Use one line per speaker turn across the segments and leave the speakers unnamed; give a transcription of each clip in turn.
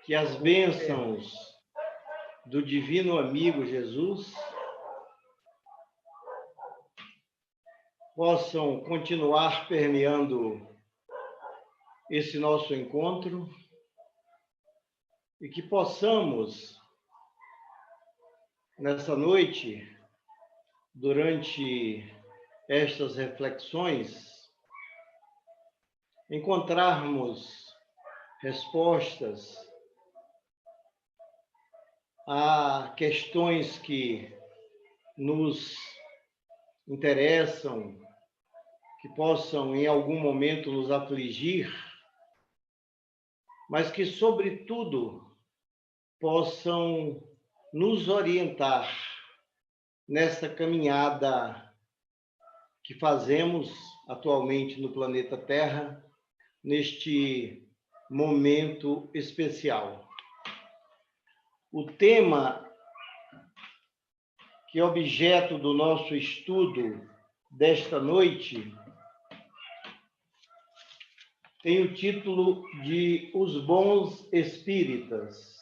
Que as bênçãos do divino amigo Jesus possam continuar permeando esse nosso encontro e que possamos, nessa noite, durante estas reflexões, encontrarmos respostas a questões que nos interessam, que possam em algum momento nos afligir, mas que, sobretudo, possam nos orientar nessa caminhada que fazemos atualmente no planeta Terra, neste momento especial. O tema que é objeto do nosso estudo desta noite tem o título de Os Bons Espíritas.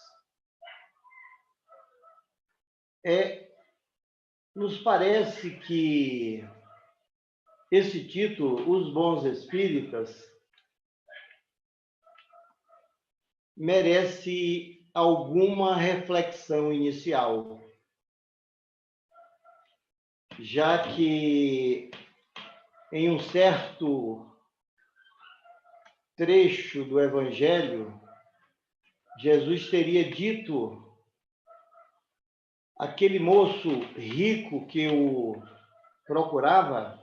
Nos parece que esse título, Os Bons Espíritas, merece alguma reflexão inicial, já que em um certo trecho do Evangelho, Jesus teria dito àquele moço rico que o procurava,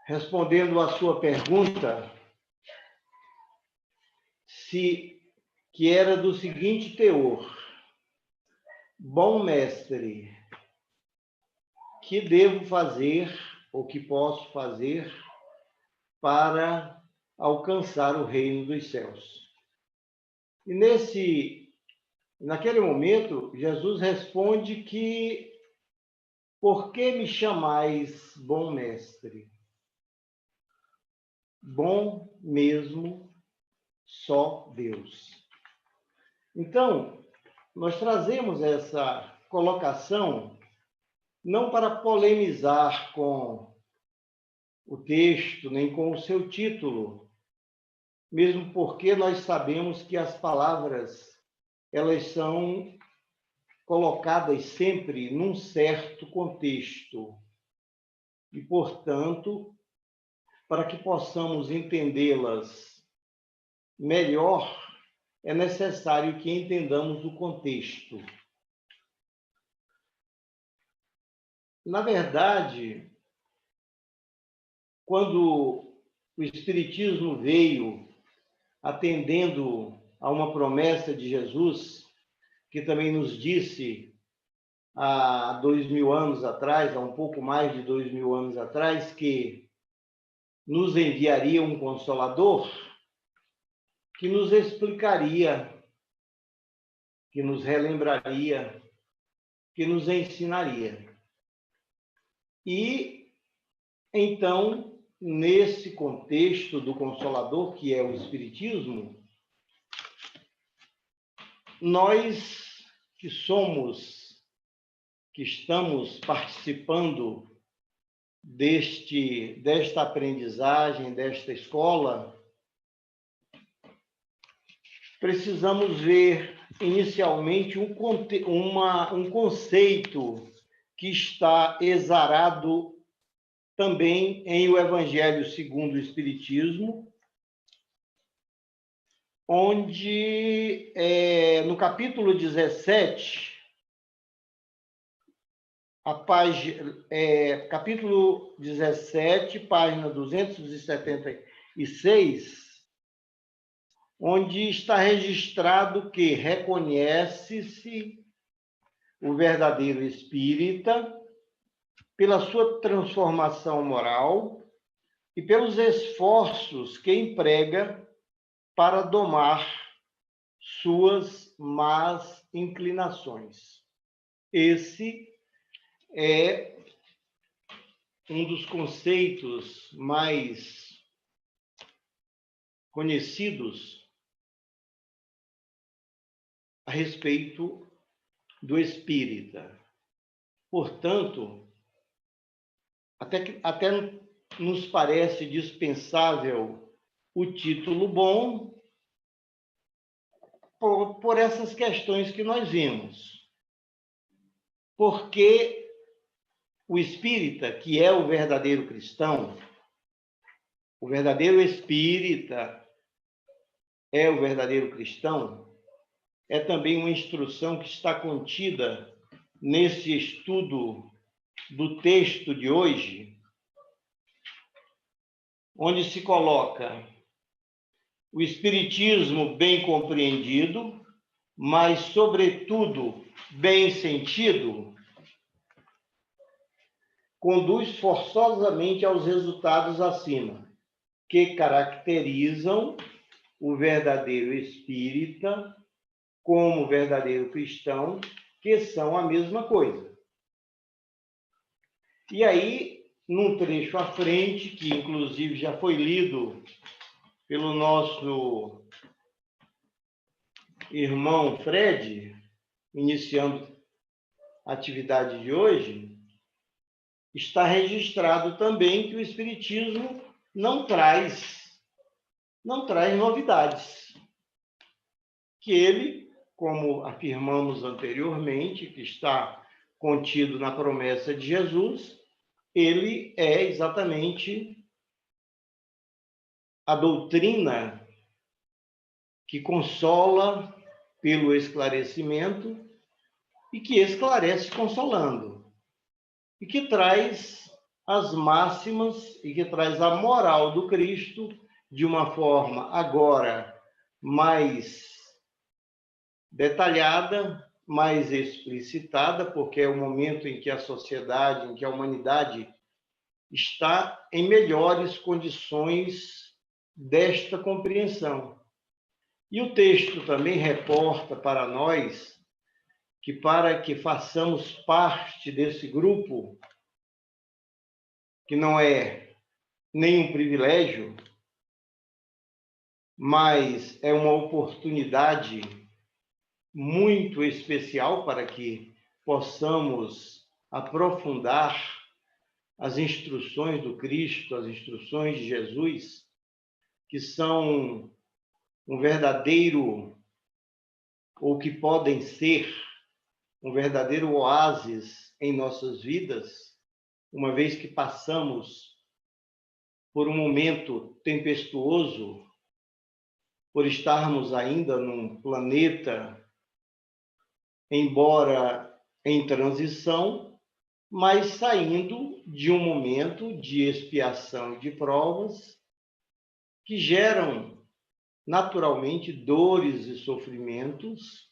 respondendo à sua pergunta, que era do seguinte teor: bom mestre, que devo fazer ou que posso fazer para alcançar o reino dos céus? E naquele momento, Jesus responde que: por que me chamais bom mestre? Bom mesmo só Deus. Então, nós trazemos essa colocação não para polemizar com o texto, nem com o seu título, mesmo porque nós sabemos que as palavras, elas são colocadas sempre num certo contexto. E, portanto, para que possamos entendê-las melhor, é necessário que entendamos o contexto. Na verdade, quando o Espiritismo veio atendendo a uma promessa de Jesus, que também nos disse há 2000 anos atrás, há um pouco mais de 2000 anos atrás, que nos enviaria um Consolador que nos explicaria, que nos relembraria, que nos ensinaria. E, então, nesse contexto do Consolador, que é o Espiritismo, nós que estamos participando desta aprendizagem, desta escola, precisamos ver inicialmente um conceito que está exarado também em o Evangelho segundo o Espiritismo, onde, no capítulo 17, capítulo 17, página 276, onde está registrado que reconhece-se o verdadeiro espírita pela sua transformação moral e pelos esforços que emprega para domar suas más inclinações. Esse é um dos conceitos mais conhecidos a respeito do espírita. Portanto, até nos parece dispensável o título bom por essas questões que nós vimos. Porque o espírita, que é o verdadeiro cristão, o verdadeiro espírita é o verdadeiro cristão, é também uma instrução que está contida nesse estudo do texto de hoje, onde se coloca o espiritismo bem compreendido, mas, sobretudo, bem sentido, conduz forçosamente aos resultados acima, que caracterizam o verdadeiro espírita como o verdadeiro cristão, que são a mesma coisa. E aí, num trecho à frente, que inclusive já foi lido pelo nosso irmão Fred, iniciando a atividade de hoje, está registrado também que o espiritismo não traz novidades. Que ele, como afirmamos anteriormente, que está contido na promessa de Jesus, ele é exatamente a doutrina que consola pelo esclarecimento e que esclarece consolando, e que traz as máximas e que traz a moral do Cristo de uma forma agora mais detalhada, mais explicitada, porque é o momento em que a sociedade, em que a humanidade está em melhores condições desta compreensão. E o texto também reporta para nós que, para que façamos parte desse grupo, que não é nenhum privilégio, mas é uma oportunidade muito especial para que possamos aprofundar as instruções do Cristo, as instruções de Jesus, que são um verdadeiro, ou que podem ser um verdadeiro oásis em nossas vidas, uma vez que passamos por um momento tempestuoso, por estarmos ainda num planeta, embora em transição, mas saindo de um momento de expiação e de provas que geram naturalmente dores e sofrimentos,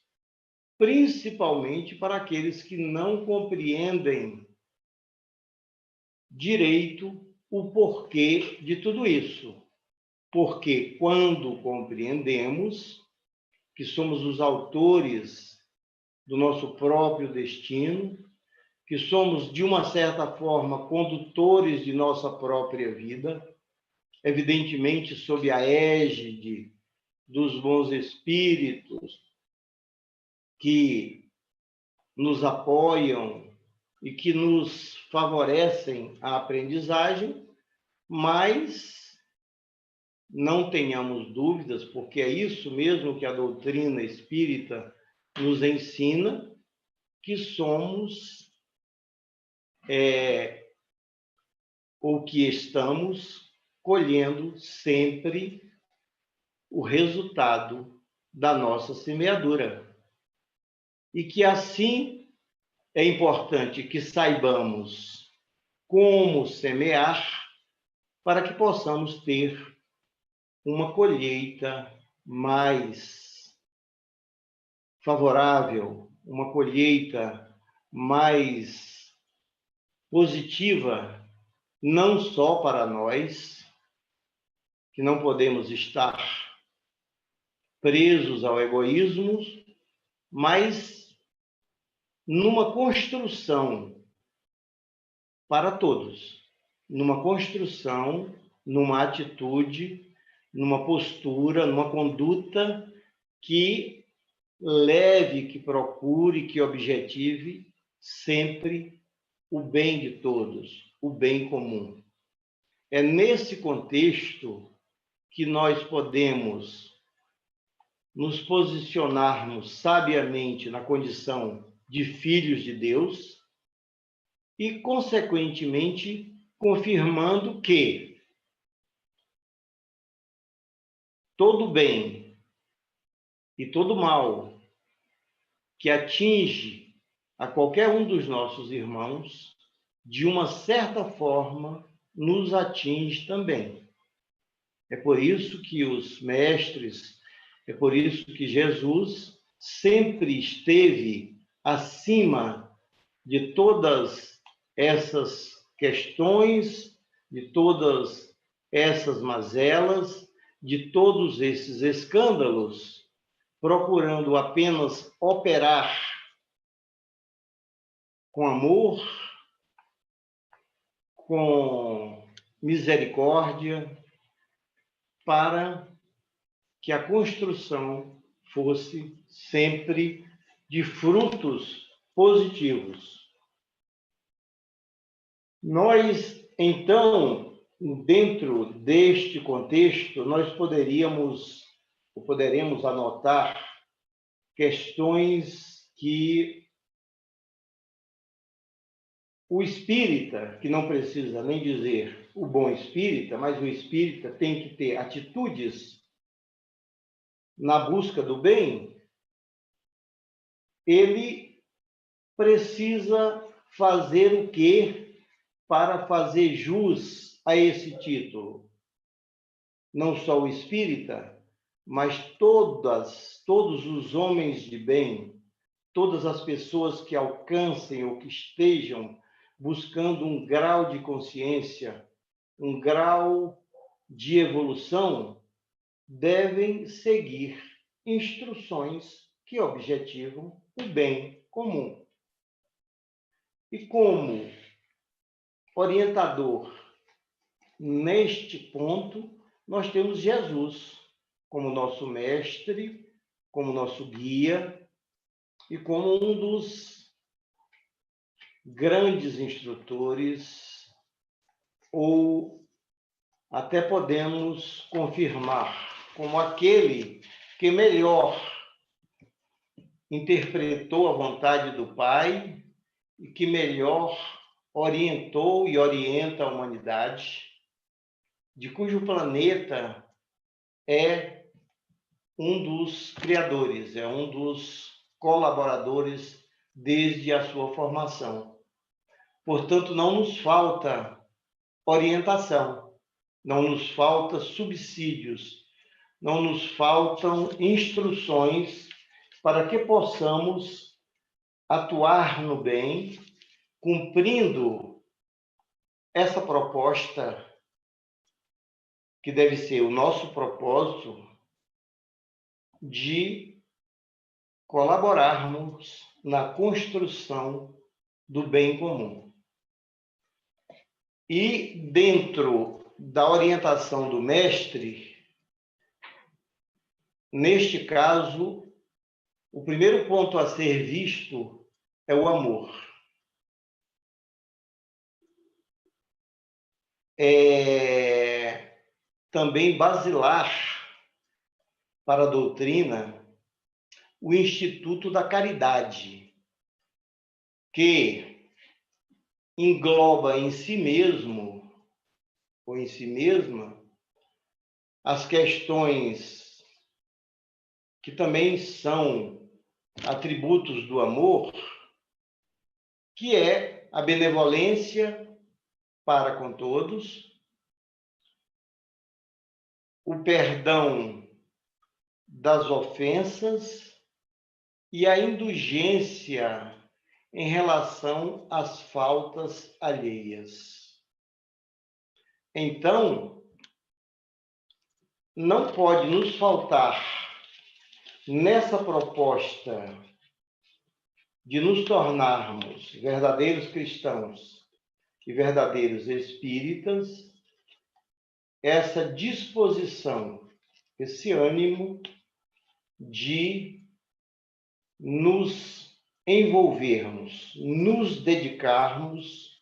principalmente para aqueles que não compreendem direito o porquê de tudo isso. Porque quando compreendemos que somos os autores do nosso próprio destino, que somos, de uma certa forma, condutores de nossa própria vida, evidentemente sob a égide dos bons espíritos que nos apoiam e que nos favorecem a aprendizagem, mas não tenhamos dúvidas, porque é isso mesmo que a doutrina espírita nos ensina, que somos ou que estamos colhendo sempre o resultado da nossa semeadura. E que assim é importante que saibamos como semear para que possamos ter uma colheita mais favorável, uma colheita mais positiva, não só para nós, que não podemos estar presos ao egoísmo, mas numa construção para todos, numa construção, numa atitude, numa postura, numa conduta que leve, que procure, que objetive sempre o bem de todos, o bem comum. É nesse contexto que nós podemos nos posicionarmos sabiamente na condição de filhos de Deus e, consequentemente, confirmando que todo bem e todo mal que atinge a qualquer um dos nossos irmãos, de uma certa forma, nos atinge também. É por isso que os mestres, é por isso que Jesus sempre esteve acima de todas essas questões, de todas essas mazelas, de todos esses escândalos, procurando apenas operar com amor, com misericórdia, para que a construção fosse sempre de frutos positivos. Nós, então, dentro deste contexto, nós poderemos anotar questões que o espírita, que não precisa nem dizer o bom espírita, mas o espírita tem que ter atitudes na busca do bem, ele precisa fazer o quê para fazer jus a esse título? Não só o espírita, mas todos os homens de bem, todas as pessoas que alcancem ou que estejam buscando um grau de consciência, um grau de evolução, devem seguir instruções que objetivam o bem comum. E como orientador neste ponto, nós temos Jesus como nosso mestre, como nosso guia e como um dos grandes instrutores, ou até podemos confirmar como aquele que melhor interpretou a vontade do Pai e que melhor orientou e orienta a humanidade, de cujo planeta é um dos criadores, é um dos colaboradores desde a sua formação. Portanto, não nos falta orientação, não nos falta subsídios, não nos faltam instruções para que possamos atuar no bem, cumprindo essa proposta que deve ser o nosso propósito de colaborarmos na construção do bem comum. E dentro da orientação do mestre, neste caso, o primeiro ponto a ser visto é o amor. É também basilar para a doutrina o Instituto da Caridade, que engloba em si mesmo, ou em si mesma, as questões que também são atributos do amor, que é a benevolência para com todos, o perdão das ofensas e a indulgência em relação às faltas alheias. Então, não pode nos faltar nessa proposta de nos tornarmos verdadeiros cristãos e verdadeiros espíritas, essa disposição, esse ânimo de nos envolvermos, nos dedicarmos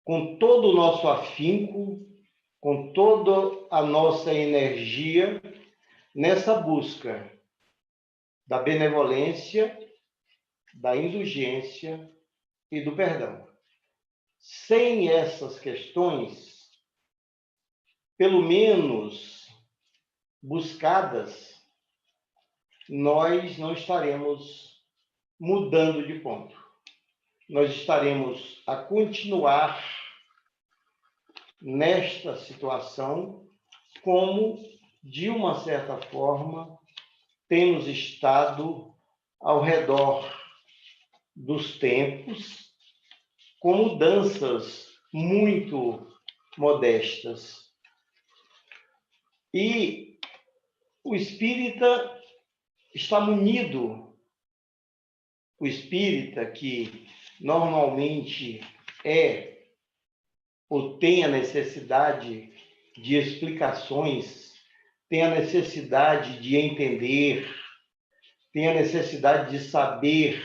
com todo o nosso afinco, com toda a nossa energia nessa busca da benevolência, da indulgência e do perdão. Sem essas questões, pelo menos buscadas, nós não estaremos mudando de ponto. Nós estaremos a continuar nesta situação como, de uma certa forma, temos estado ao redor dos tempos, com mudanças muito modestas. E o espírita está munido, o espírita que normalmente é ou tem a necessidade de explicações, tem a necessidade de entender, tem a necessidade de saber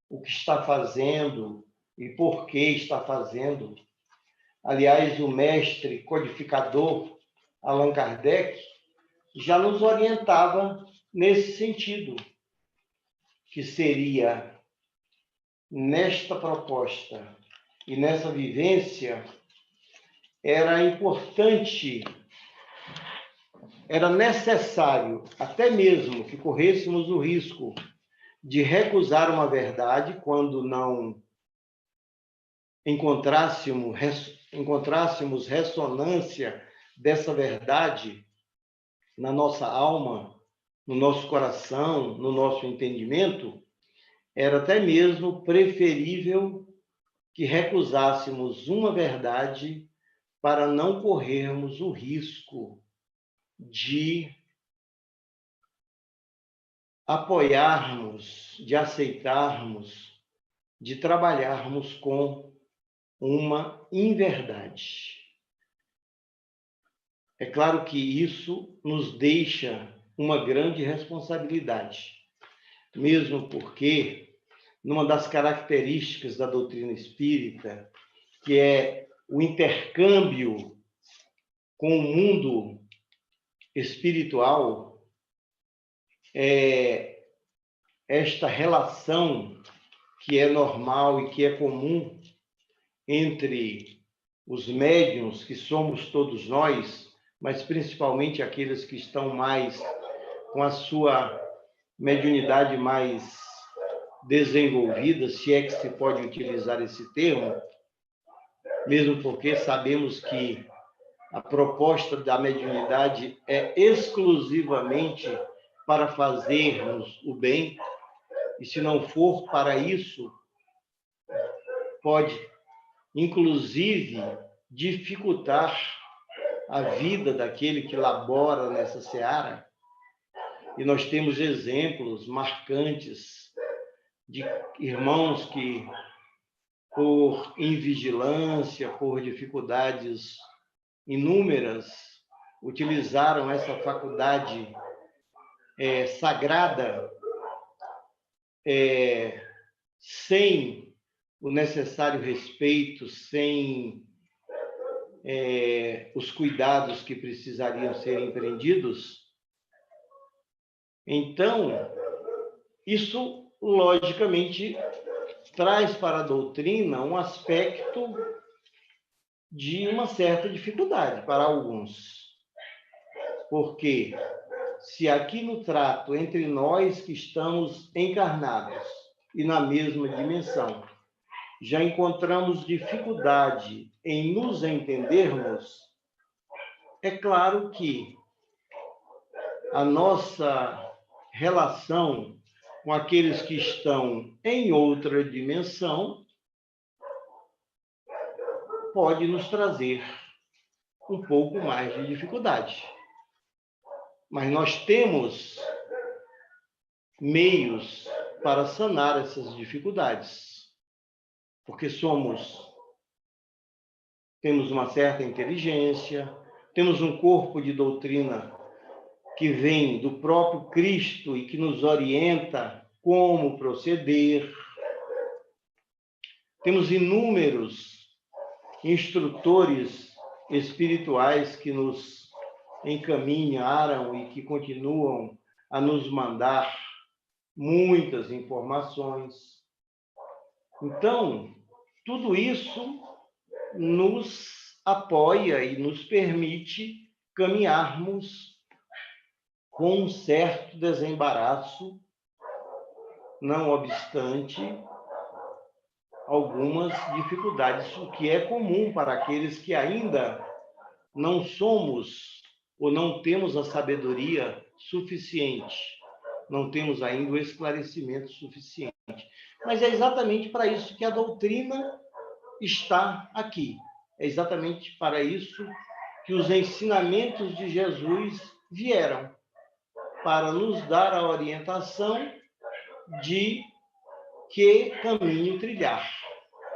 o que está fazendo e por que está fazendo. Aliás, o mestre codificador Allan Kardec já nos orientava nesse sentido, que seria nesta proposta e nessa vivência, era importante, era necessário, até mesmo que corrêssemos o risco de recusar uma verdade quando não encontrássemos ressonância dessa verdade na nossa alma, no nosso coração, no nosso entendimento, era até mesmo preferível que recusássemos uma verdade para não corrermos o risco de apoiarmos, de aceitarmos, de trabalharmos com uma inverdade. É claro que isso nos deixa uma grande responsabilidade, mesmo porque, numa das características da doutrina espírita, que é o intercâmbio com o mundo espiritual, esta relação que é normal e que é comum entre os médiuns, que somos todos nós, mas principalmente aqueles que estão mais com a sua mediunidade mais desenvolvida, se é que se pode utilizar esse termo, mesmo porque sabemos que a proposta da mediunidade é exclusivamente para fazermos o bem, e se não for para isso, pode, inclusive, dificultar a vida daquele que labora nessa seara. E nós temos exemplos marcantes de irmãos que, por invigilância, por dificuldades inúmeras, utilizaram essa faculdade sagrada sem o necessário respeito, sem os cuidados que precisariam ser empreendidos. Então, isso, logicamente, traz para a doutrina um aspecto de uma certa dificuldade para alguns. Porque se aqui no trato entre nós que estamos encarnados e na mesma dimensão, já encontramos dificuldade em nos entendermos, é claro que a nossa relação com aqueles que estão em outra dimensão pode nos trazer um pouco mais de dificuldade. Mas nós temos meios para sanar essas dificuldades, porque temos uma certa inteligência, temos um corpo de doutrina que vem do próprio Cristo e que nos orienta como proceder. Temos inúmeros instrutores espirituais que nos encaminharam e que continuam a nos mandar muitas informações. Então, tudo isso nos apoia e nos permite caminharmos com um certo desembaraço, não obstante algumas dificuldades, o que é comum para aqueles que ainda não somos ou não temos a sabedoria suficiente, não temos ainda o esclarecimento suficiente. Mas é exatamente para isso que a doutrina está aqui. É exatamente para isso que os ensinamentos de Jesus vieram, para nos dar a orientação de que caminho trilhar.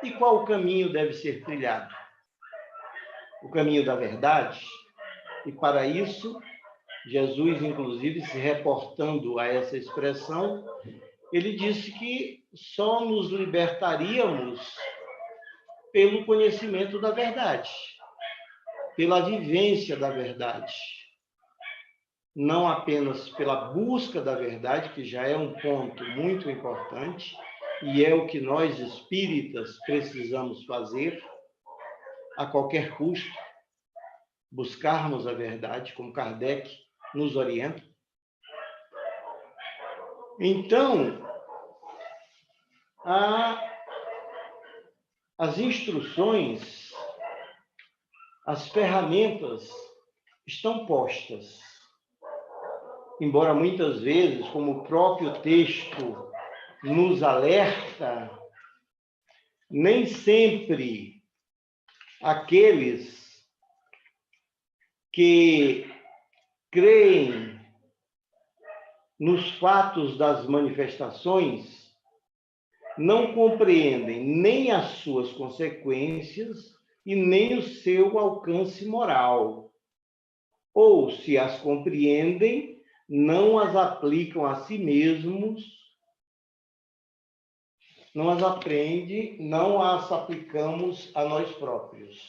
E qual caminho deve ser trilhado? O caminho da verdade. E para isso, Jesus, inclusive, se reportando a essa expressão, ele disse que só nos libertaríamos pelo conhecimento da verdade, pela vivência da verdade. Não apenas pela busca da verdade, que já é um ponto muito importante, e é o que nós espíritas precisamos fazer a qualquer custo, buscarmos a verdade, como Kardec nos orienta. Então, as instruções, as ferramentas estão postas. Embora muitas vezes, como o próprio texto nos alerta, nem sempre aqueles que creem nos fatos das manifestações não compreendem nem as suas consequências e nem o seu alcance moral. Ou, se as compreendem, não as aplicam a si mesmos, não as aprende, não as aplicamos a nós próprios.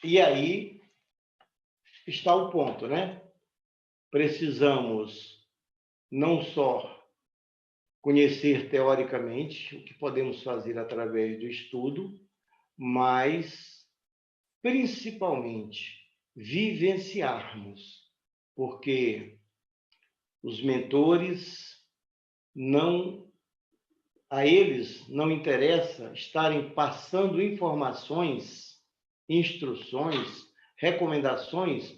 E aí está o ponto, né? Precisamos não só conhecer teoricamente o que podemos fazer através do estudo, mas principalmente vivenciarmos, porque os mentores a eles não interessa estarem passando informações, instruções, recomendações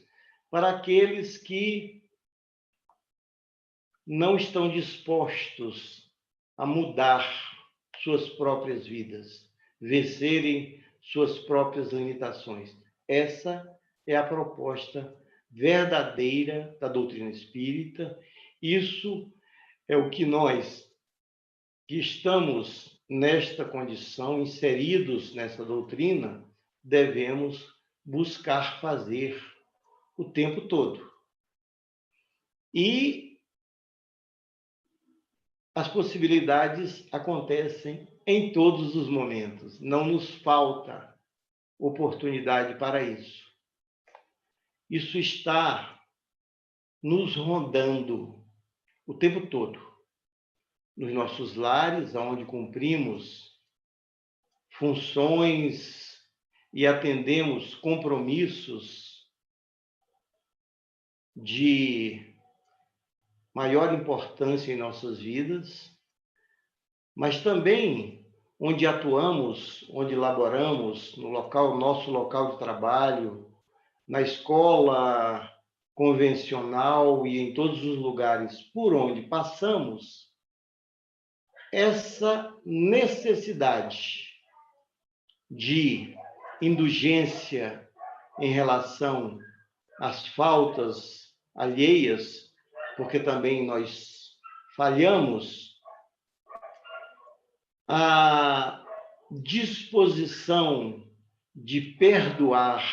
para aqueles que não estão dispostos a mudar suas próprias vidas, vencerem suas próprias limitações. Essa é a proposta verdadeira da doutrina espírita. Isso é o que nós, que estamos nesta condição, inseridos nessa doutrina, devemos buscar fazer o tempo todo. E as possibilidades acontecem em todos os momentos. Não nos falta oportunidade para isso. Isso está nos rondando o tempo todo. Nos nossos lares, onde cumprimos funções e atendemos compromissos de maior importância em nossas vidas, mas também onde atuamos, onde laboramos, no nosso local de trabalho, na escola convencional e em todos os lugares por onde passamos, essa necessidade de indulgência em relação às faltas alheias, porque também nós falhamos, a disposição de perdoar,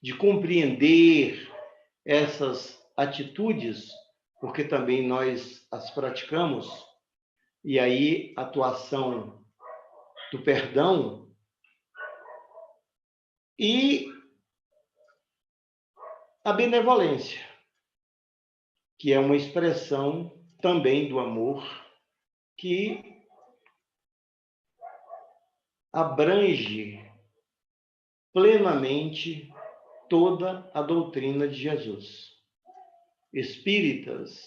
de compreender essas atitudes, porque também nós as praticamos, e aí a atuação do perdão e a benevolência, que é uma expressão também do amor que abrange plenamente toda a doutrina de Jesus. Espíritas,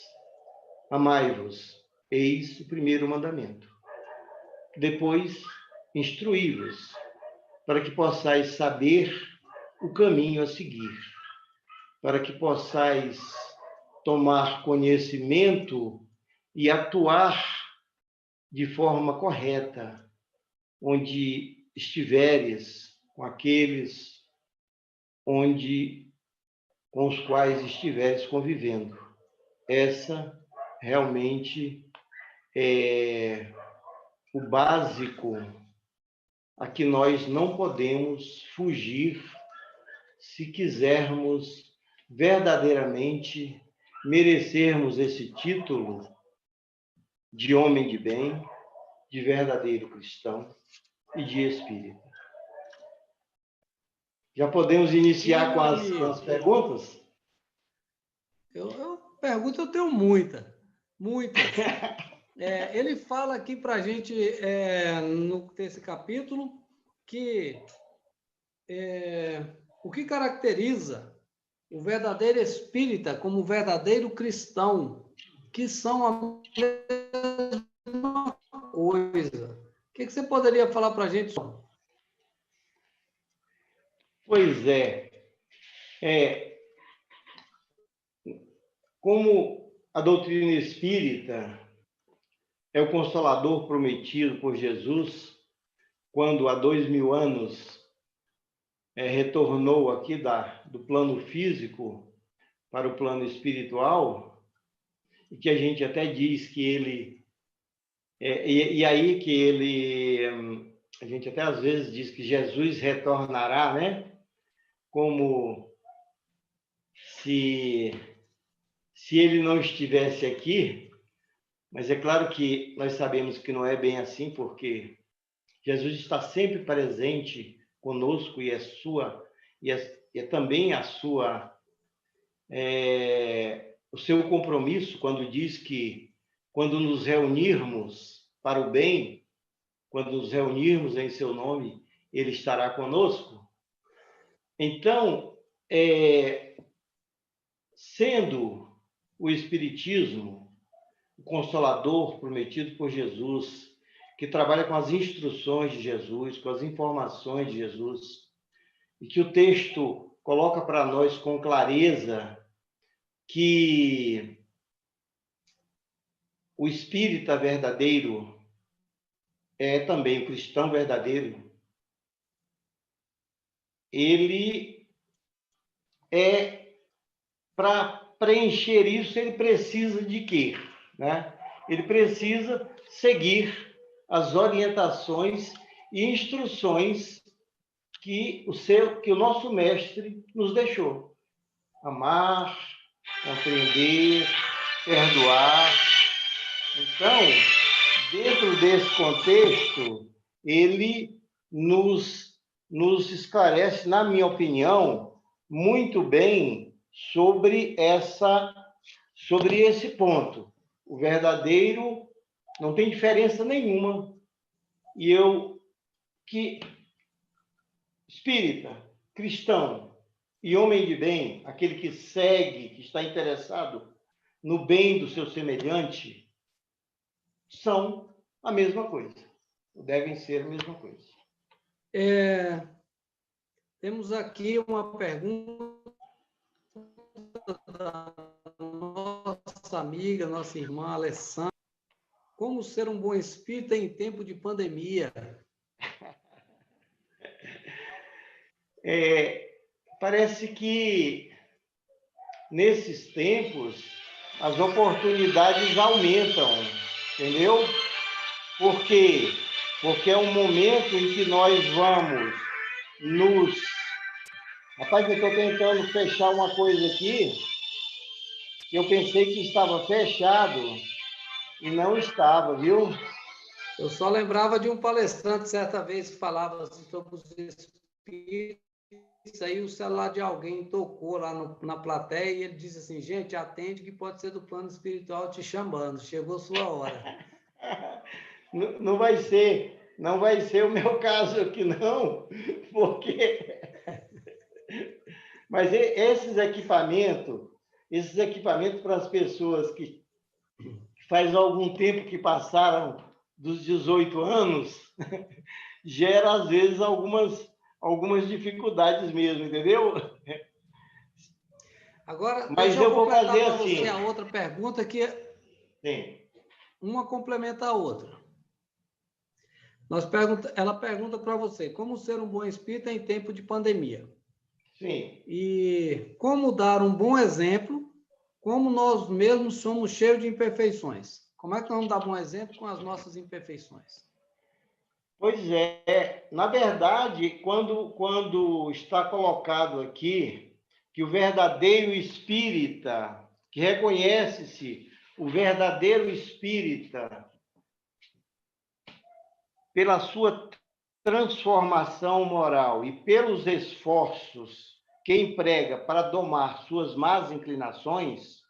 amai-vos, eis o primeiro mandamento. Depois, instruí-vos, para que possais saber o caminho a seguir, para que possais tomar conhecimento e atuar de forma correta, onde estiveres, com aqueles com os quais estiveres convivendo. Essa realmente é o básico a que nós não podemos fugir se quisermos verdadeiramente merecermos esse título de homem de bem, de verdadeiro cristão e de espírita. Já podemos iniciar com as perguntas?
Pergunta eu tenho muitas. Ele fala aqui para a gente, nesse capítulo, que o que caracteriza o verdadeiro espírita como o verdadeiro cristão, que são a mesma coisa. O que você poderia falar para a gente sobre?
Pois como a doutrina espírita é o consolador prometido por Jesus, quando há 2000 anos retornou aqui do plano físico para o plano espiritual, e que a gente até diz que ele... a gente até às vezes diz que Jesus retornará, né? Como se ele não estivesse aqui, mas é claro que nós sabemos que não é bem assim, porque Jesus está sempre presente conosco e é também o seu compromisso quando diz que quando nos reunirmos para o bem, quando nos reunirmos em seu nome, ele estará conosco. Então, sendo o Espiritismo o consolador prometido por Jesus, que trabalha com as instruções de Jesus, com as informações de Jesus, e que o texto coloca para nós com clareza que o espírita verdadeiro é também o cristão verdadeiro. Ele para preencher isso, ele precisa de quê? Né? Ele precisa seguir as orientações e instruções que o nosso mestre nos deixou. Amar, compreender, perdoar. Então, dentro desse contexto, ele nos esclarece, na minha opinião, muito bem sobre esse ponto. O verdadeiro não tem diferença nenhuma. E que espírita, cristão e homem de bem, aquele que segue, que está interessado no bem do seu semelhante, são a mesma coisa. Devem ser a mesma coisa.
Temos aqui uma pergunta da nossa amiga, nossa irmã Alessandra. Como ser um bom espírita em tempo de pandemia?
Parece que nesses tempos as oportunidades aumentam, entendeu? Por quê? Porque é um momento em que nós vamos Rapaz, eu estou tentando fechar uma coisa aqui Eu pensei que estava fechado e não estava, viu?
Eu só lembrava de um palestrante certa vez que falava assim, sobre os espíritos, aí o celular de alguém tocou lá na plateia e ele disse assim, gente, atende que pode ser do plano espiritual te chamando, chegou sua hora.
Não não vai ser o meu caso aqui não, porque mas esses equipamentos para as pessoas que faz algum tempo que passaram dos 18 anos, gera às vezes algumas dificuldades mesmo, entendeu?
Agora,
Mas
deixa eu
eu vou
completar
fazer
para
assim.
você a outra pergunta, que
Sim,
uma complementa a outra. Ela pergunta para você, como ser um bom espírita em tempo de pandemia?
sim.
E como dar um bom exemplo, como nós mesmos somos cheios de imperfeições. Como é que nós vamos dar bom exemplo com as nossas imperfeições?
Pois é, na verdade, quando está colocado aqui que o verdadeiro espírita, que reconhece-se o verdadeiro espírita pela sua transformação moral e pelos esforços que emprega para domar suas más inclinações,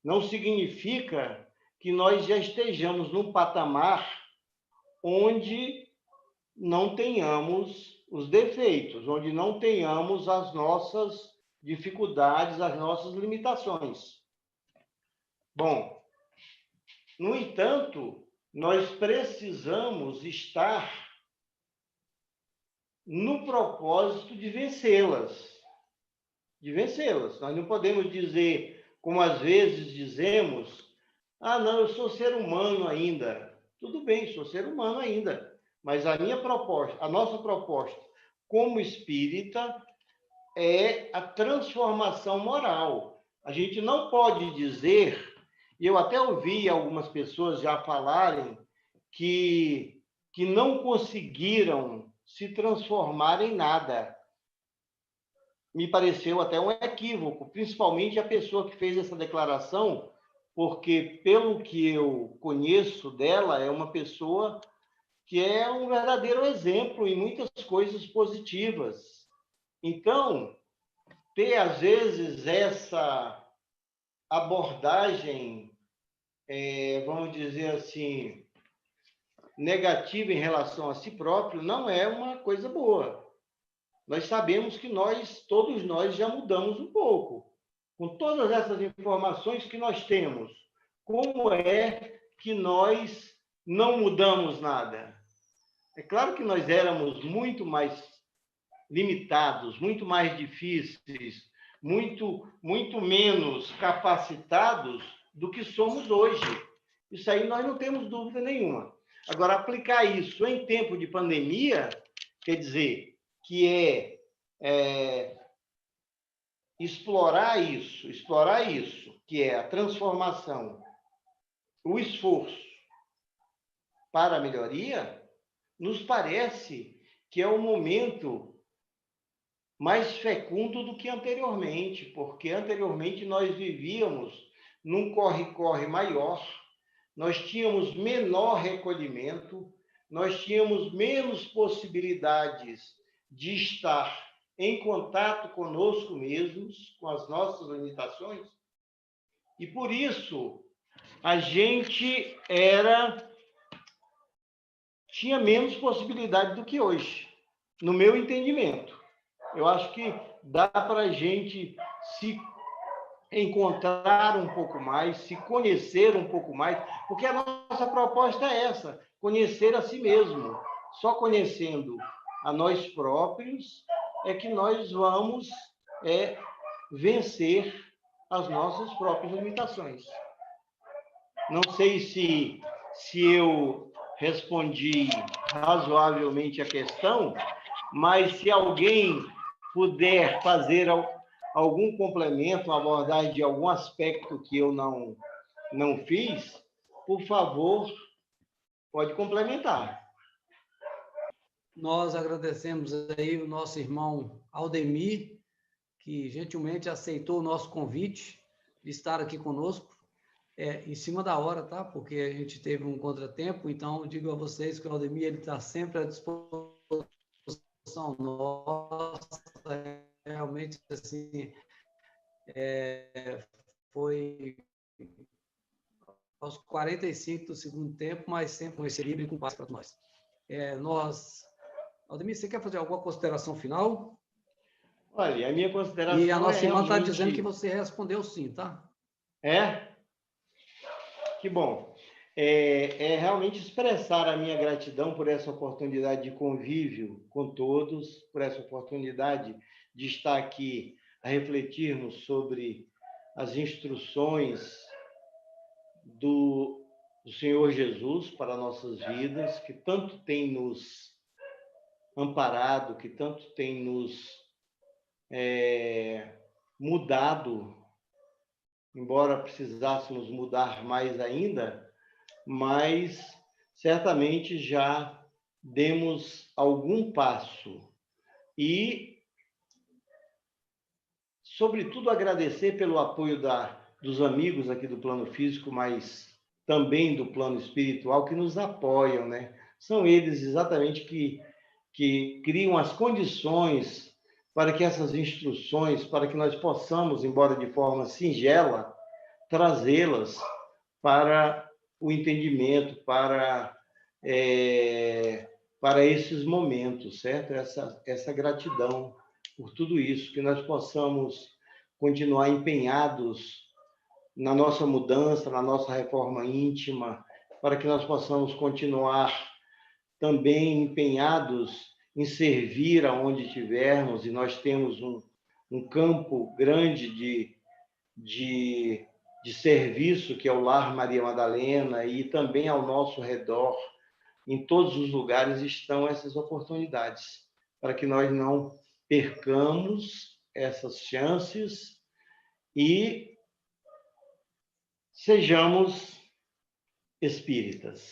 não significa que nós já estejamos num patamar onde não tenhamos os defeitos, onde não tenhamos as nossas dificuldades, as nossas limitações. Bom, no entanto, nós precisamos estar no propósito de vencê-las. De vencê-las. Nós não podemos dizer, como às vezes dizemos, ah, não, eu sou ser humano ainda. Tudo bem, sou ser humano ainda. Mas a minha proposta, a nossa proposta como espírita é a transformação moral. A gente não pode dizer, e eu até ouvi algumas pessoas já falarem que não conseguiram se transformar em nada. Me pareceu até um equívoco, principalmente a pessoa que fez essa declaração, porque, pelo que eu conheço dela, é uma pessoa que é um verdadeiro exemplo em muitas coisas positivas. Então, ter, às vezes, essa abordagem, vamos dizer assim, negativa em relação a si próprio, não é uma coisa boa. Nós sabemos que todos nós já mudamos um pouco. Com todas essas informações que nós temos, como é que nós não mudamos nada? É claro que nós éramos muito mais limitados, muito mais difíceis, muito menos capacitados do que somos hoje. Isso aí nós não temos dúvida nenhuma. Agora, aplicar isso em tempo de pandemia, quer dizer, que explorar isso, que é a transformação, o esforço para a melhoria, nos parece que é o momento mais fecundo do que anteriormente, porque anteriormente nós vivíamos num corre-corre maior, nós tínhamos menor recolhimento, nós tínhamos menos possibilidades de estar em contato conosco mesmos, com as nossas limitações, e por isso a gente tinha menos possibilidade do que hoje, no meu entendimento. Eu acho que dá para a gente se encontrar um pouco mais, se conhecer um pouco mais, porque a nossa proposta é essa, conhecer a si mesmo. Só conhecendo a nós próprios é que nós vamos vencer as nossas próprias limitações. Não sei se eu respondi razoavelmente a questão, mas se alguém puder fazer algum complemento, uma abordagem de algum aspecto que eu não fiz, por favor, pode complementar.
Nós agradecemos aí o nosso irmão Aldemir, que gentilmente aceitou o nosso convite de estar aqui conosco, em cima da hora, tá? Porque a gente teve um contratempo, então digo a vocês que o Aldemir ele está sempre à disposição nossa, realmente assim, foi aos 45 do segundo tempo, mas sempre com esse equilíbrio e com paz para nós. Aldemir, você quer fazer alguma consideração final?
Olha, a minha consideração
E a nossa irmã está
realmente...
dizendo que você respondeu sim, tá?
Que bom. É realmente expressar a minha gratidão por essa oportunidade de convívio com todos, por essa oportunidade de estar aqui a refletirmos sobre as instruções do Senhor Jesus para nossas vidas, que tanto tem nos amparado, que tanto tem nos mudado, embora precisássemos mudar mais ainda, mas certamente já demos algum passo. E, sobretudo, agradecer pelo apoio dos amigos aqui do plano físico, mas também do plano espiritual, que nos apoiam, né? São eles exatamente que criam as condições para que essas instruções, para que nós possamos, embora de forma singela, trazê-las para o entendimento, para esses momentos, certo? Essa gratidão por tudo isso, que nós possamos continuar empenhados na nossa mudança, na nossa reforma íntima, para que nós possamos continuar também empenhados em servir aonde estivermos, e nós temos um campo grande de serviço, que é o Lar Maria Madalena, e também ao nosso redor, em todos os lugares estão essas oportunidades, para que nós não percamos essas chances e sejamos espíritas.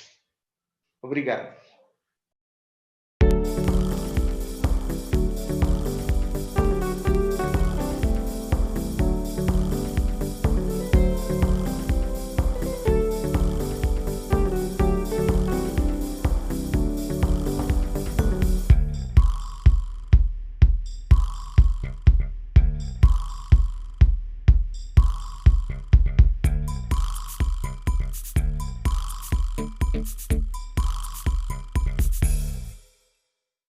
Obrigado.